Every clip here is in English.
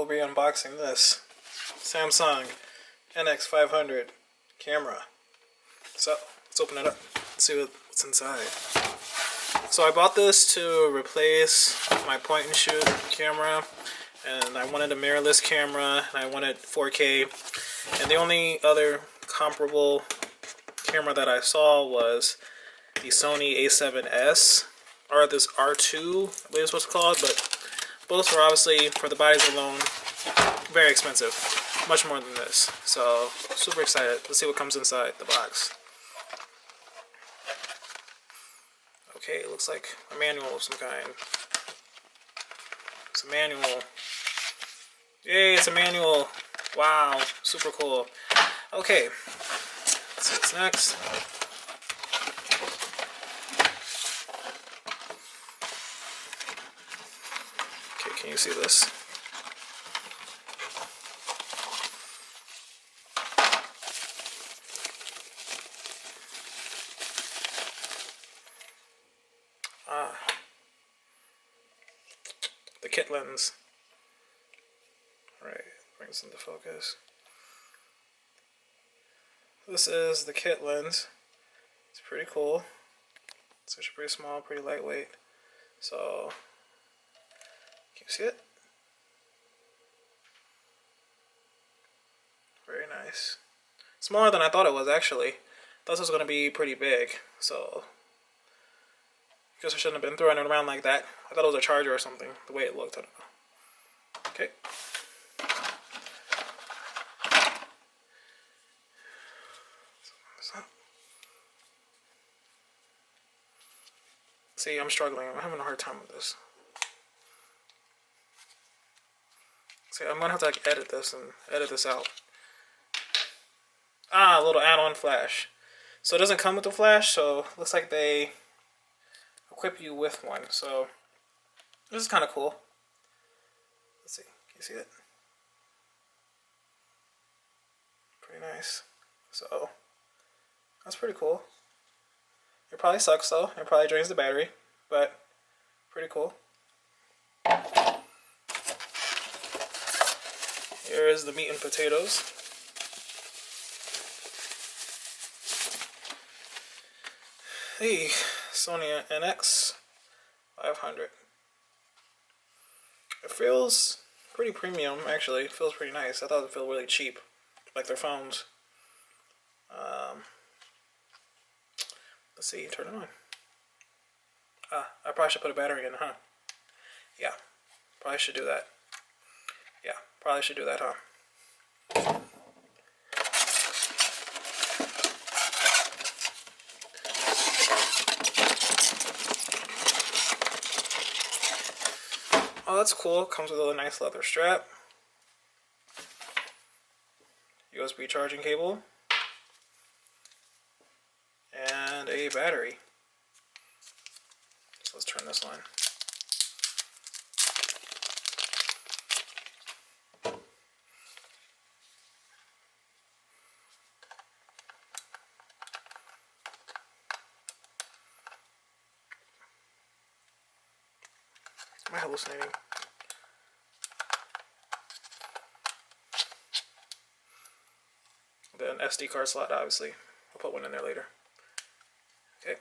will be unboxing this Samsung NX500 camera. So let's open it up and see what's inside. So I bought this to replace my point and shoot camera, and I wanted a mirrorless camera, and I wanted 4K, and the only other comparable camera that I saw was the Sony A7S, or this R2, I believe is what it's called, but both were obviously, for the bodies alone, very expensive, much more than this. So super excited. Let's see what comes inside the box. Okay, it looks like a manual of some kind. It's a manual. Yay, it's a manual. Wow, super cool. Okay, let's see what's next. Okay, can you see this? The kit lens. Alright, brings into focus. This is the kit lens. It's pretty cool. It's actually pretty small, pretty lightweight. So, can you see it? Very nice. Smaller than I thought it was, actually. I thought this was going to be pretty big, so I guess I shouldn't have been throwing it around like that. I thought it was a charger or something, the way it looked. I don't know. Okay. See, I'm struggling. I'm having a hard time with this. See, I'm gonna have to like edit this and edit this out. A little add-on flash. So it doesn't come with the flash, so it looks like they equip you with one. So this is kind of cool. Let's see. Can you see it? Pretty nice. So that's pretty cool. It probably sucks though. It probably drains the battery, but pretty cool. Here is the meat and potatoes. Hey, Sony NX500. It feels pretty premium, actually. It feels pretty nice. I thought it would feel really cheap, like their phones. Let's see, turn it on. I probably should put a battery in, huh? Yeah, probably should do that. Yeah, probably should do that, huh? Oh, that's cool. Comes with a nice leather strap. USB charging cable. And a battery. So let's turn this on. Am I hallucinating? Then SD card slot, obviously. I'll put one in there later. Okay.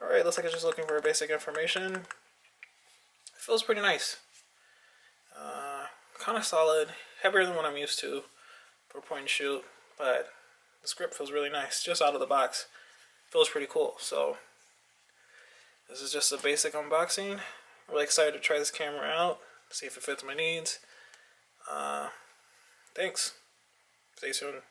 Alright, looks like it's just looking for basic information. It feels pretty nice. Kind of solid. Heavier than what I'm used to for point and shoot, but this grip feels really nice. Just out of the box. Feels pretty cool. So this is just a basic unboxing. I'm really excited to try this camera out, see if it fits my needs. Thanks. Stay tuned.